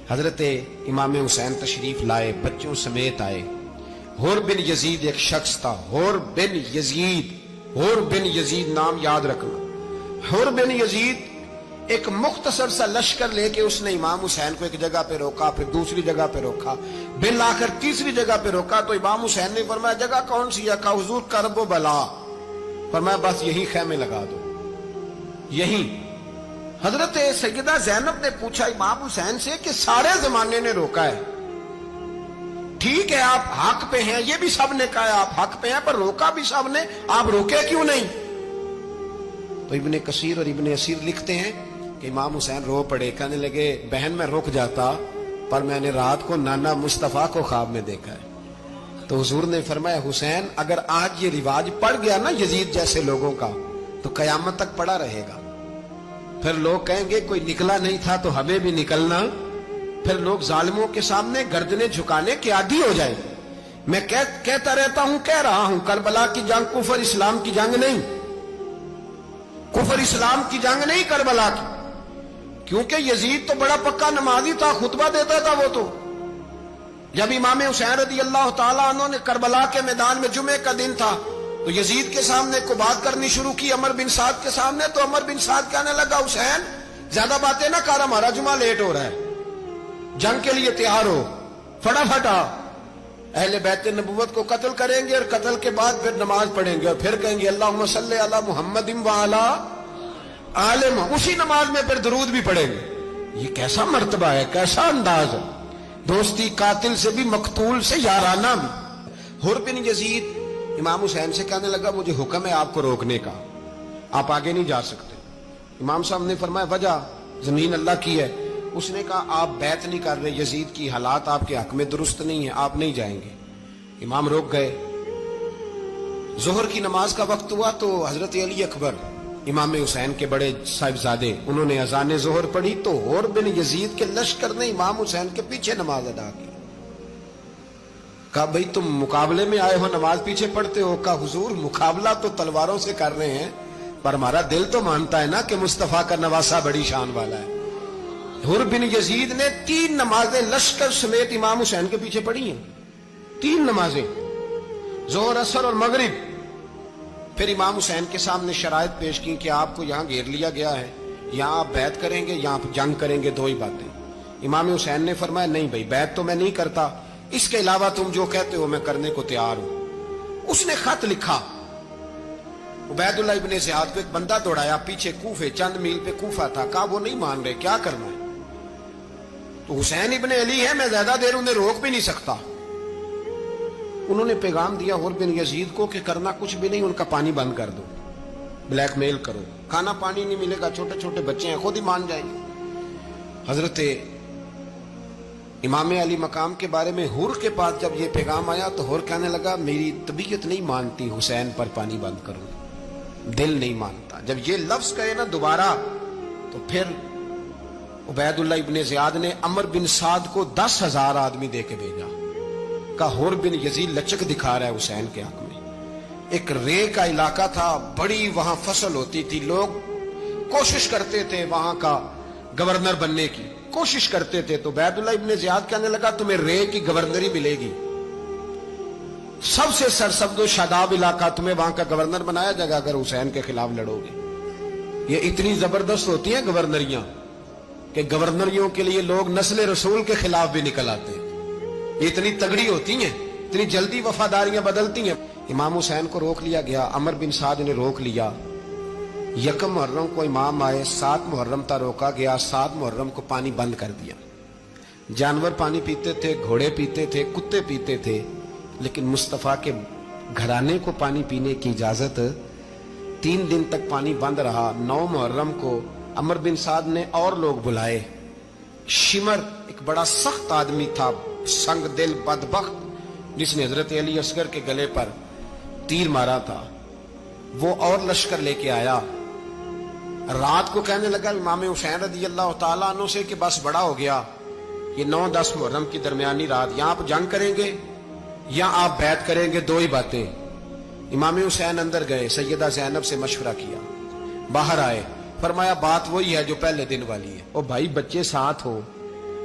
حضرت امام حسین تشریف لائے، بچوں سمیت آئے۔ حر بن یزید ایک شخص تھا، حر بن یزید، حر بن یزید نام یاد رکھنا۔ حر بن یزید ایک مختصر سا لشکر لے کے اس نے امام حسین کو ایک جگہ پہ روکا، پھر دوسری جگہ پہ روکا، بالآخر تیسری جگہ پہ روکا تو امام حسین نے فرمایا جگہ کون سی ہے؟ کہا حضور کرب و بلا۔ فرمایا بس یہی خیمے لگا دو، یہی۔ حضرت سیدہ زینب نے پوچھا امام حسین سے کہ سارے زمانے نے روکا ہے، ٹھیک ہے آپ حق پہ ہیں، یہ بھی سب نے کہا ہے آپ حق پہ ہیں، پر روکا بھی سب نے، آپ روکے کیوں نہیں؟ تو ابن کثیر اور ابن اسیر لکھتے ہیں کہ امام حسین رو پڑے، کہنے لگے بہن میں رک جاتا پر میں نے رات کو نانا مصطفیٰ کو خواب میں دیکھا ہے۔ تو حضور نے فرمایا حسین اگر آج یہ رواج پڑ گیا نا یزید جیسے لوگوں کا تو قیامت تک پڑا رہے گا، پھر لوگ کہیں گے کوئی نکلا نہیں تھا تو ہمیں بھی نکلنا، پھر لوگ ظالموں کے سامنے گردنیں جھکانے کے عادی ہو جائیں گے۔ میں کہتا رہتا ہوں، کہہ رہا ہوں، کربلا کی جنگ کفر اسلام کی جنگ نہیں، کفر اسلام کی جنگ نہیں کربلا کی، کیونکہ یزید تو بڑا پکا نمازی تھا، خطبہ دیتا تھا وہ تو۔ جب امام حسین رضی اللہ تعالیٰ عنہ نے کربلا کے میدان میں جمعے کا دن تھا تو یزید کے سامنے کو بات کرنی شروع کی عمر بن سعد کے سامنے، تو عمر بن سعد کہنے لگا حسین زیادہ باتیں نہ کر، ہمارا جمعہ لیٹ ہو رہا ہے، جنگ کے لیے تیار ہو، فٹافٹ آ، اہل بیت نبوت کو قتل کریں گے اور قتل کے بعد پھر نماز پڑھیں گے اور پھر کہیں گے اللہم صلی علی محمد وعلی آل محمد، اسی نماز میں پھر درود بھی پڑھیں گے۔ یہ کیسا مرتبہ ہے، کیسا انداز ہے، دوستی قاتل سے بھی مقتول سے یارانہ بھی۔ حر بن یزید امام حسین سے کہنے لگا مجھے حکم ہے آپ کو روکنے کا، آپ آگے نہیں جا سکتے۔ امام صاحب نے فرمایا وجہ؟ زمین اللہ کی ہے۔ اس نے کہا آپ بیعت نہیں کر رہے، یزید کی حالات آپ کے حق میں درست نہیں ہیں، آپ نہیں جائیں گے۔ امام روک گئے۔ ظہر کی نماز کا وقت ہوا تو حضرت علی اکبر امام حسین کے بڑے صاحبزادے انہوں نے اذان ظہر پڑھی تو حر بن یزید کے لشکر نے امام حسین کے پیچھے نماز ادا کی۔ کہا بھئی تم مقابلے میں آئے ہو نماز پیچھے پڑھتے ہو؟ کہا حضور مقابلہ تو تلواروں سے کر رہے ہیں پر ہمارا دل تو مانتا ہے نا کہ مصطفیٰ کا نواسہ بڑی شان والا ہے۔ حر بن یزید نے 3 نمازیں لشکر سمیت امام حسین کے پیچھے پڑھی ہیں، 3 نمازیں، ظہر عصر اور مغرب۔ پھر امام حسین کے سامنے شرائط پیش کی کہ آپ کو یہاں گھیر لیا گیا ہے، یہاں آپ بیعت کریں گے یا آپ جنگ کریں گے، 2 ہی باتیں۔ امام حسین نے فرمایا نہیں بھائی بیعت تو میں نہیں کرتا، اس کے علاوہ تم جو کہتے ہو میں کرنے کو تیار ہوں۔ اس نے خط لکھا، عبید اللہ ابن زیاد کو ایک بندہ دوڑایا پیچھے، کوفے چند میل پہ کوفہ تھا، کہا وہ نہیں مان رہے، کیا کرنا ہے؟ تو حسین ابن علی ہے، میں زیادہ دیر انہیں روک بھی نہیں سکتا۔ انہوں نے پیغام دیا حر بن یزید کو کہ کرنا کچھ بھی نہیں، ان کا پانی بند کر دو، بلیک میل کرو، کھانا پانی نہیں ملے گا، چھوٹے چھوٹے بچے ہیں، خود ہی مان جائیں گے۔ حضرت امام علی مقام کے بارے میں حر کے پاس جب یہ پیغام آیا تو حر کہنے لگا میری طبیعت نہیں مانتی حسین پر پانی بند کروں، دل نہیں مانتا۔ جب یہ لفظ کہے نا دوبارہ تو پھر عبید اللہ ابن زیاد نے عمر بن سعد کو 10,000 آدمی دے کے بھیجا، کہا حر بن یزید لچک دکھا رہا ہے حسین کے حق میں۔ ایک رے کا علاقہ تھا، بڑی وہاں فصل ہوتی تھی، لوگ کوشش کرتے تھے وہاں کا گورنر بننے کی، کوشش کرتے تھے۔ تو عبید اللہ ابن زیاد کہنے لگا تمہیں رے کی گورنری ملے گی، سب سے سرسبز و شاداب علاقہ، تمہیں وہاں کا گورنر بنایا جائے گا اگر حسین کے خلاف لڑو گے۔ یہ اتنی زبردست ہوتی ہیں گورنریاں کہ گورنریوں کے لیے لوگ نسل رسول کے خلاف بھی نکل آتے ہیں، یہ اتنی تگڑی ہوتی ہیں، اتنی جلدی وفاداریاں بدلتی ہیں۔ امام حسین کو روک لیا گیا، عمر بن سعد نے روک لیا۔ 1 محرم کو امام آئے، 7 محرم تا روکا گیا، 7 محرم کو پانی بند کر دیا۔ جانور پانی پیتے تھے، گھوڑے پیتے تھے، کتے پیتے تھے، لیکن مصطفیٰ کے گھرانے کو پانی پینے کی اجازت، 3 دن تک پانی بند رہا۔ 9 محرم کو عمر بن سعد نے اور لوگ بلائے۔ شمر ایک بڑا سخت آدمی تھا، سنگ دل بدبخت، جس نے حضرت علی اصغر کے گلے پر تیر مارا تھا، وہ اور لشکر لے کے آیا۔ رات کو کہنے لگا امام حسین رضی اللہ تعالیٰ عنہ سے کہ بس بڑا ہو گیا، یہ 9-10 محرم کی درمیانی رات، یا آپ جنگ کریں گے یا آپ بیعت کریں گے، 2 ہی باتیں۔ امام حسین اندر گئے، سیدہ زینب سے مشورہ کیا، باہر آئے، فرمایا بات وہی ہے جو پہلے دن والی ہے۔ او بھائی بچے ساتھ ہو،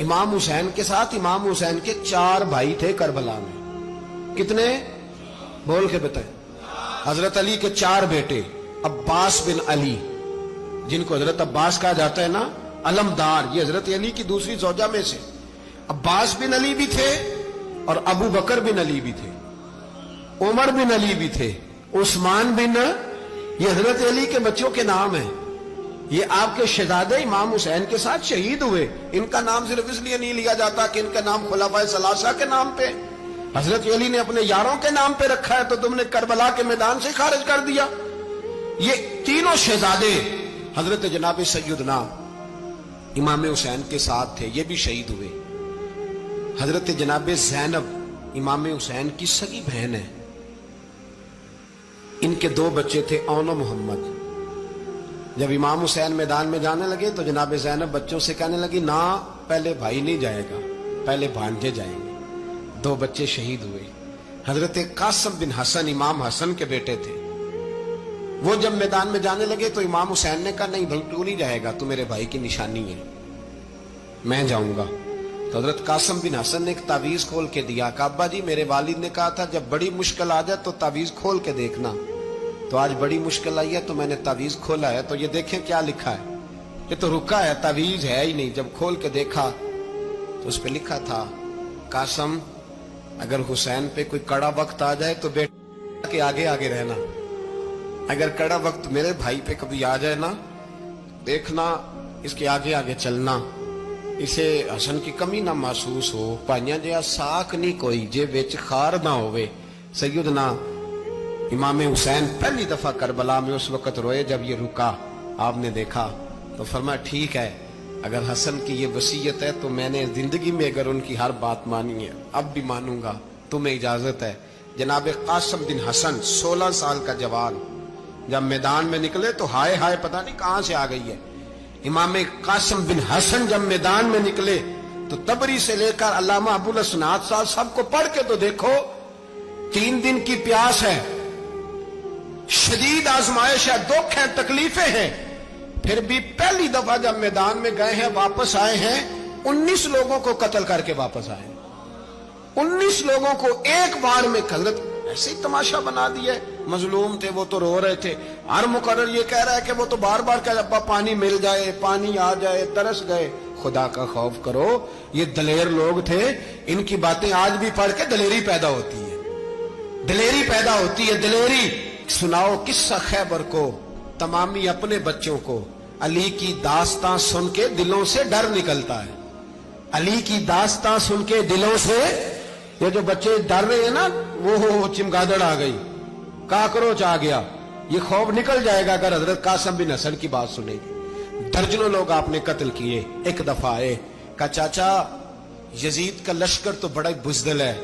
امام حسین کے ساتھ امام حسین کے 4 بھائی تھے کربلا میں. کتنے؟ بول کے بتائیں. حضرت علی کے 4 بیٹے، عباس بن علی جن کو حضرت عباس کہا جاتا ہے نا، علمدار، یہ حضرت علی کی دوسری زوجہ میں سے. عباس بن علی بھی تھے اور ابو بکر بن علی بھی تھے، عمر بن علی بھی تھے، عثمان بن، یہ حضرت علی کے بچوں کے نام ہیں. یہ آپ کے شہزادے امام حسین کے ساتھ شہید ہوئے. ان کا نام صرف اس لیے نہیں لیا جاتا کہ ان کا نام خلفائے ثلاثہ کے نام پہ، حضرت علی نے اپنے یاروں کے نام پہ رکھا ہے تو تم نے کربلا کے میدان سے خارج کر دیا. یہ تینوں شہزادے حضرت جناب سیدنا امام حسین کے ساتھ تھے، یہ بھی شہید ہوئے. حضرت جناب زینب امام حسین کی سگی بہن ہے. ان کے 2 بچے تھے، اون و محمد. جب امام حسین میدان میں جانے لگے تو جناب زینب بچوں سے کہنے لگی، نہ پہلے بھائی نہیں جائے گا، پہلے بھانجے جائیں گے. 2 بچے شہید ہوئے. حضرت قاسم بن حسن امام حسن کے بیٹے تھے. وہ جب میدان میں جانے لگے تو امام حسین نے کہا، نہیں بھائی تو نہیں جائے گا، تو میرے بھائی کی نشانی ہے، میں جاؤں گا. تو حضرت قاسم بن حسن نے ایک تعویذ کھول کے دیا کہ ابا جی میرے والد نے کہا تھا جب بڑی مشکل آ جائے تو تعویذ کھول کے دیکھنا. تو آج بڑی مشکل آئی ہے تو میں نے تعویذ کھولا ہے، تو یہ دیکھیں کیا لکھا ہے. یہ تو رکا ہے، تعویذ ہے ہی نہیں. جب کھول کے دیکھا تو اس پہ لکھا تھا، قاسم اگر حسین پہ کوئی کڑا وقت آ جائے تو بیٹا کے آگے آگے رہنا، اگر کڑا وقت میرے بھائی پہ کبھی آ جائے نا، دیکھنا اس کے آگے آگے چلنا، اسے حسن کی کمی نہ محسوس ہو. پائیاں جہاں ساکھ نہیں کوئی جے وچ خار نہ ہوئے. سیدنا امام حسین پہلی دفعہ کربلا میں اس وقت روئے جب یہ رکا. آپ نے دیکھا تو فرمایا ٹھیک ہے، اگر حسن کی یہ وصیت ہے تو میں نے زندگی میں اگر ان کی ہر بات مانی ہے اب بھی مانوں گا، تمہیں اجازت ہے. جناب قاسم بن حسن 16 سال کا جوان جب میدان میں نکلے تو ہائے ہائے پتہ نہیں کہاں سے آ گئی ہے. امام قاسم بن حسن جب میدان میں نکلے تو تبری سے لے کر علامہ ابو الاسناد صاحب سب کو پڑھ کے تو دیکھو. 3 دن کی پیاس ہے، شدید آزمائش ہے، دکھ ہے، تکلیفیں ہیں، پھر بھی پہلی دفعہ جب میدان میں گئے ہیں واپس آئے ہیں 19 لوگوں کو قتل کر کے واپس آئے. 19 لوگوں کو ایک بار میں حضرت ایسے ہی تماشا بنا دیا. مظلوم تھے وہ تو رو رہے تھے. ہر مقرر یہ کہہ رہا ہے کہ وہ تو بار بار کہہ ابا پانی مل جائے، پانی آ جائے، ترس گئے. خدا کا خوف کرو، یہ دلیر لوگ تھے. ان کی باتیں آج بھی پڑھ کے دلیری پیدا ہوتی ہے، دلیری پیدا ہوتی ہے، دلیری. سناؤ قصہ خیبر کو، تمامی اپنے بچوں کو. علی کی داستان سن کے دلوں سے ڈر نکلتا ہے. علی کی داستان سن کے دلوں سے یہ جو بچے ڈر رہے ہیں نا، وہ چمگادڑ آ گئی، کاکروچ آ گیا، یہ خوف نکل جائے گا اگر حضرت قاسم بن حسن کی بات سنے گی. درجنوں لوگ آپ نے قتل کیے. ایک دفعہ آئے کہا چاچا یزید کا لشکر تو بڑا بزدل ہے،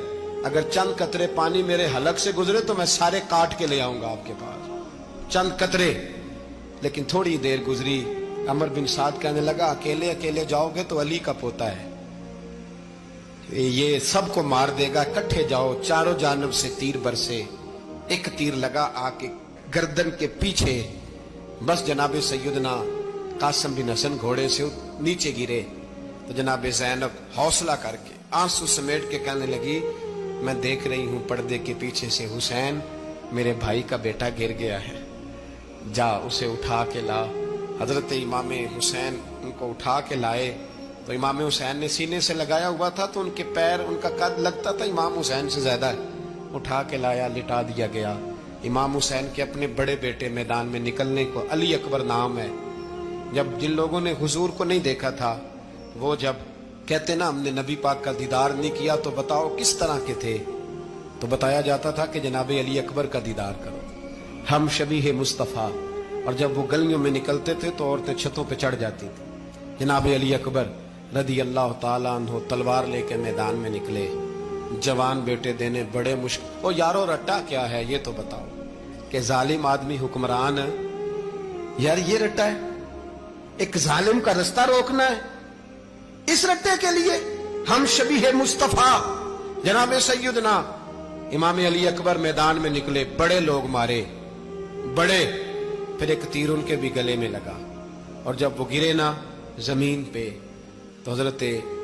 اگر چند قطرے پانی میرے حلق سے گزرے تو میں سارے کاٹ کے لے آؤں گا آپ کے پاس، چند قطرے. لیکن تھوڑی دیر گزری، عمر بن سعد کہنے لگا اکیلے اکیلے جاؤ گے تو علی کا پوتا ہے، یہ سب کو مار دے گا، کٹھے جاؤ. چاروں جانب سے تیر برسے. ایک تیر لگا آ کے گردن کے پیچھے، بس جناب سیدنا قاسم بن حسن گھوڑے سے نیچے گرے. تو جناب زینب حوصلہ کر کے آنسو سمیٹ کے کہنے لگی میں دیکھ رہی ہوں پردے کے پیچھے سے حسین میرے بھائی کا بیٹا گر گیا ہے، جا اسے اٹھا کے لا. حضرت امام حسین ان کو اٹھا کے لائے تو امام حسین نے سینے سے لگایا ہوا تھا تو ان کے پیر، ان کا قد لگتا تھا امام حسین سے زیادہ ہے. اٹھا کے لایا، لٹا دیا گیا. امام حسین کے اپنے بڑے بیٹے میدان میں نکلنے کو، علی اکبر نام ہے، جب جن لوگوں نے حضور کو نہیں دیکھا تھا وہ جب کہتے نا ہم نے نبی پاک کا دیدار نہیں کیا تو بتاؤ کس طرح کے تھے، تو بتایا جاتا تھا کہ جناب علی اکبر کا دیدار کرو، ہم شبیہ مصطفیٰ. اور جب وہ گلیوں میں نکلتے تھے تو عورتیں چھتوں پہ چڑھ جاتی تھی. جناب علی اکبر رضی اللہ تعالیٰ عنہ تلوار لے کے میدان میں نکلے، جوان بیٹے دینے بڑے مشکل. او یارو رٹا کیا ہے یہ تو بتاؤ، کہ ظالم آدمی حکمران ہے یار، یہ رٹا ہے، ایک ظالم کا رستہ روکنا ہے، اس رٹے کے لیے ہم شبیہ مصطفیٰ. جناب سیدنا امام علی اکبر میدان میں نکلے، بڑے لوگ مارے، بڑے. پھر ایک تیر ان کے بھی گلے میں لگا اور جب وہ گرے نا زمین پہ تو حضرت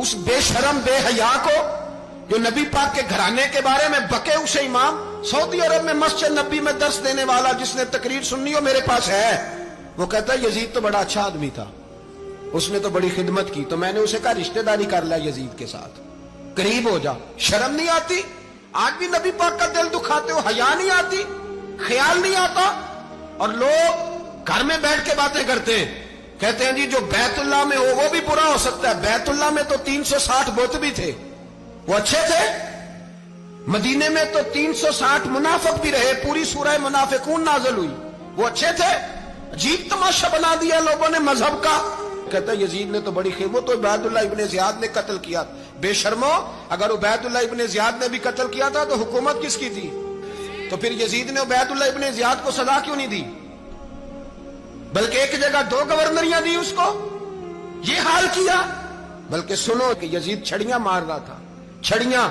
اس بے شرم بے حیا کو جو نبی پاک کے گھرانے کے بارے میں بکے، اسے امام سعودی عرب میں مسجد نبی میں درس دینے والا جس نے تقریر سننی ہو میرے پاس ہے، وہ کہتا ہے یزید تو بڑا اچھا آدمی تھا، اس نے تو بڑی خدمت کی، تو میں نے اسے کہا رشتہ داری کر لیا یزید کے ساتھ، قریب ہو جا۔ شرم نہیں آتی؟ آج بھی نبی پاک کا دل دکھاتے ہو، حیا نہیں آتی، خیال نہیں آتا؟ اور لوگ گھر میں بیٹھ کے باتیں کرتے ہیں، کہتے ہیں جی جو بیت اللہ میں ہو وہ بھی برا ہو سکتا ہے۔ بیت اللہ میں تو 360 بت بھی تھے، وہ اچھے تھے۔ مدینے میں تو 360 منافق بھی رہے، پوری سورہ منافقون نازل ہوئی، وہ اچھے تھے۔ عجیب تماشا بنا دیا لوگوں نے مذہب کا۔ کہتا ہے یزید نے تو بڑی خدمت، تو عبید اللہ ابن زیاد نے قتل کیا۔ بے شرمو، اگر عبید اللہ ابن زیاد نے بھی قتل کیا تھا تو حکومت کس کی تھی؟ تو پھر یزید نے عبید اللہ ابن زیاد کو سزا کیوں نہیں دی؟ بلکہ ایک جگہ 2 گورنریاں دی اس کو، یہ حال کیا۔ بلکہ سنو کہ یزید چھڑیاں مار رہا تھا، چھڑیاں۔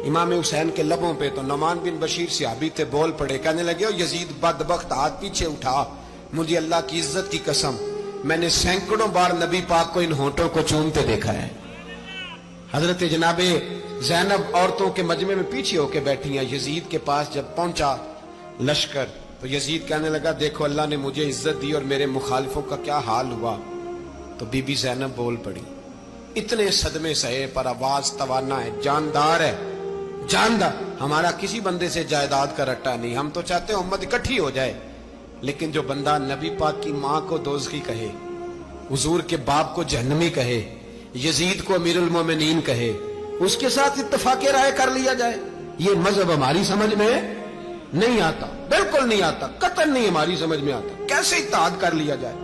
امام حسین کے لبوں پہ تو نعمان بن بشیر صحابی تھے، بول پڑے، کہنے لگے او یزید بدبخت، ہاتھ پیچھے اٹھا، مجھے اللہ کی عزت کی قسم میں نے سینکڑوں بار نبی پاک کو ان ہونٹوں کو چومتے دیکھا ہے۔ حضرت جناب زینب عورتوں کے مجمع میں پیچھے ہو کے بیٹھی ہیں، یزید کے پاس جب پہنچا لشکر تو یزید کہنے لگا دیکھو اللہ نے مجھے عزت دی اور میرے مخالفوں کا کیا حال ہوا۔ تو بی بی زینب بول پڑی، اتنے صدمے سہے پر آواز توانا ہے، جاندار ہے، جاندار۔ ہمارا کسی بندے سے جائیداد کا رٹا نہیں، ہم تو چاہتے ہیں امت اکٹھی ہو جائے، لیکن جو بندہ نبی پاک کی ماں کو دوزخی کہے، حضور کے باپ کو جہنمی کہے، یزید کو امیر المومنین کہے، اس کے ساتھ اتفاق رائے کر لیا جائے، یہ مذہب ہماری سمجھ میں نہیں آتا، بالکل نہیں آتا، قطعاً نہیں ہماری سمجھ میں آتا۔ کیسے اتحاد کر لیا جائے؟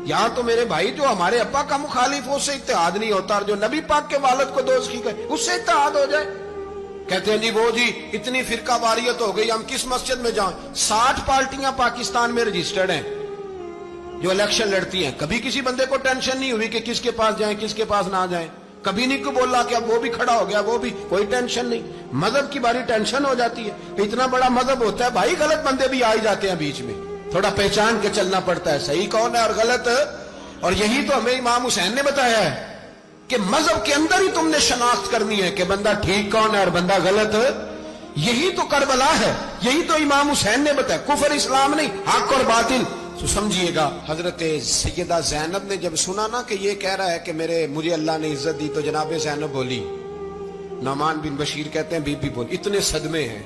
یہاں تو میرے بھائی جو ہمارے ابا کا مخالف ہو اس سے اتحاد نہیں ہوتا، اور جو نبی پاک کے والد کو دوزخی کہے اس سے اتحاد ہو جائے۔ کہتے ہیں جی وہ جی اتنی فرقہ واریت ہو گئی، ہم کس مسجد میں جائیں؟ 60 پارٹیاں پاکستان میں رجسٹرڈ ہیں جو الیکشن لڑتی ہیں، کبھی کسی بندے کو ٹینشن نہیں ہوئی کہ کس کے پاس جائیں کس کے پاس نہ جائیں، کبھی نہیں کو بولا کہ اب وہ بھی کھڑا ہو گیا، وہ بھی، کوئی ٹینشن نہیں۔ مذہب کی باری ٹینشن ہو جاتی ہے، اتنا بڑا مذہب ہوتا ہے بھائی، غلط بندے بھی آ ہی جاتے ہیں بیچ میں، تھوڑا پہچان کے چلنا پڑتا ہے صحیح کون ہے اور غلط۔ اور یہی تو ہمیں امام حسین نے بتایا ہے کہ مذہب کے اندر ہی تم نے شناخت کرنی ہے کہ بندہ ٹھیک کون ہے اور بندہ غلط۔ یہی تو کربلا ہے، یہی تو امام حسین نے بتایا، کفر اسلام نہیں، حق اور باطل۔ تو سمجھیے گا، حضرت سیدہ زینب نے جب سنا نا کہ یہ کہہ رہا ہے کہ مجھے اللہ نے عزت دی، تو جناب زینب بولی، نعمان بن بشیر کہتے ہیں بی بی بولی، اتنے صدمے ہیں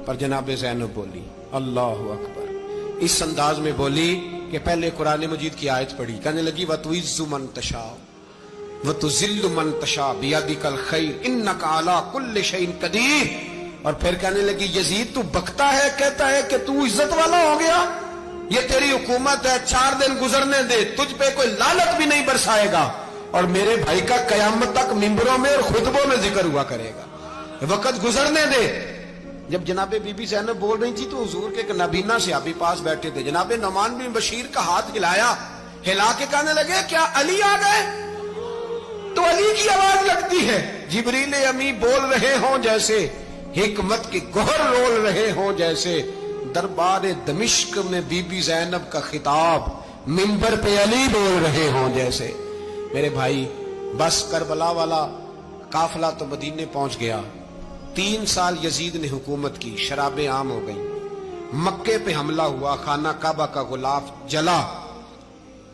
پر جناب زینب بولی اللہ اکبر، اس انداز میں بولی کہ پہلے قرآن مجید کی آیت پڑھی، کہنے لگی وَتُعِزُّ مَن تَشَاءُ وَتُذِلُّ مَن تَشَاءُ بِيَدِكَ الْخَيْرُ إِنَّكَ عَلَىٰ كُلِّ شَيْءٍ قَدِيرٌ۔ اور پھر کہنے لگی یزید تو بکتا ہے، کہتا ہے کہ تو عزت والا ہو گیا، یہ تیری حکومت ہے، 4 دن گزرنے دے، تجھ پہ کوئی لعنت بھی نہیں برسائے گا، اور میرے بھائی کا قیامت تک ممبروں میں اور خطبوں میں ذکر ہوا کرے گا، وقت گزرنے دے۔ جب جناب بی بی زینب بول رہی تھی تو حضور کے نابینا صحابی پاس بیٹھے تھے، جناب نعمان بن بشیر کا ہاتھ ہلایا، ہلا کے کہنے لگے کیا علی آ گئے؟ تو علی کی آواز لگتی ہے، جبریل امی بول رہے ہوں جیسے، حکمت کے گوہر رول رہے ہوں جیسے، دربار دمشق میں بی بی زینب کا خطاب، منبر پہ علی بول رہے ہوں جیسے۔ میرے بھائی بس کربلا والا قافلہ تو مدینے پہنچ گیا، 3 سال یزید نے حکومت کی، شرابیں عام ہو گئیں، مکے پہ حملہ ہوا، خانہ کعبہ کا غلاف جلا،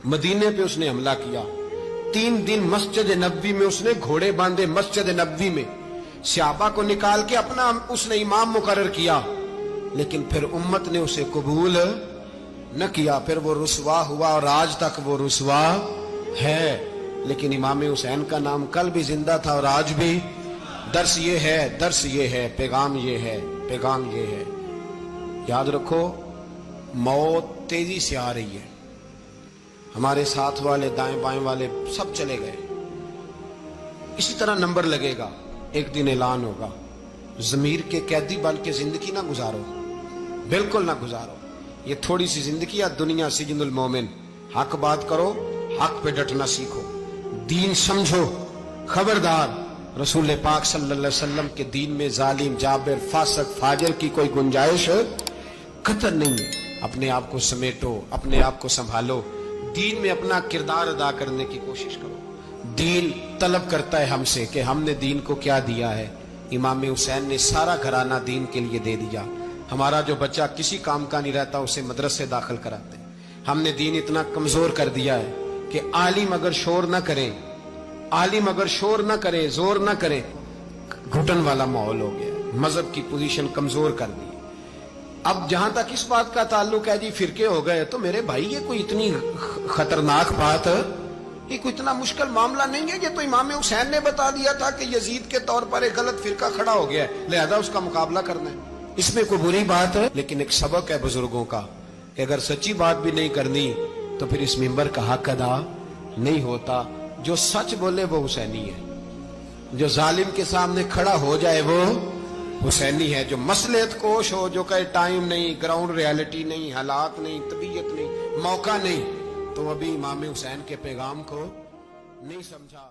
مدینے پہ اس نے حملہ کیا، 3 دن مسجد نبوی میں اس نے گھوڑے باندھے، مسجد نبوی میں صحابہ کو نکال کے اپنا اس نے امام مقرر کیا، لیکن پھر امت نے اسے قبول نہ کیا، پھر وہ رسوا ہوا اور آج تک وہ رسوا ہے۔ لیکن امام حسین کا نام کل بھی زندہ تھا اور آج بھی۔ درس یہ ہے، پیغام یہ ہے، پیغام یہ ہے، یاد رکھو موت تیزی سے آ رہی ہے، ہمارے ساتھ والے دائیں بائیں والے سب چلے گئے، اسی طرح نمبر لگے گا، ایک دن اعلان ہوگا۔ ضمیر کے قیدی بن کے زندگی نہ گزارو، بالکل نہ گزارو، یہ تھوڑی سی زندگی ہے دنیا سجن المومن۔ حق بات کرو، حق پہ ڈٹنا سیکھو، دین سمجھو، خبردار رسول پاک صلی اللہ علیہ وسلم کے دین میں ظالم، جابر، فاسق، فاجر کی کوئی گنجائش قطعاً نہیں ہے۔ اپنے آپ کو سمیٹو، اپنے آپ کو سنبھالو، دین میں اپنا کردار ادا کرنے کی کوشش کرو، دین طلب کرتا ہے ہم سے کہ ہم نے دین کو کیا دیا ہے. امام حسین نے سارا گھرانہ دین کے لیے دے دیا. ہمارا جو بچہ کسی کام کا نہیں رہتا اسے مدرسے داخل کراتے. ہم نے دین اتنا کمزور کر دیا ہے کہ عالم اگر شور نہ کرے، عالم اگر شور نہ کرے، زور نہ کرے، گھٹن والا ماحول ہو گیا. مذہب کی پوزیشن کمزور کر دی. اب جہاں تک اس بات کا تعلق ہے جی فرقے ہو گئے، تو میرے بھائی یہ کوئی اتنی خطرناک بات، یہ کوئی اتنا مشکل معاملہ نہیں ہے. یہ تو امام حسین نے بتا دیا تھا کہ یزید کے طور پر ایک غلط فرقہ کھڑا ہو گیا ہے، لہذا اس کا مقابلہ کرنا ہے. اس میں کوئی بری بات ہے؟ لیکن ایک سبق ہے بزرگوں کا کہ اگر سچی بات بھی نہیں کرنی تو پھر اس منبر کا حق ادا نہیں ہوتا. جو سچ بولے وہ حسینی ہے، جو ظالم کے سامنے کھڑا ہو جائے وہ حسینی ہے. جو مصلحت کوش ہو، جو کہے ٹائم نہیں، گراؤنڈ ریالٹی نہیں، حالات نہیں، طبیعت نہیں، موقع نہیں، تو ابھی امام حسین کے پیغام کو نہیں سمجھا.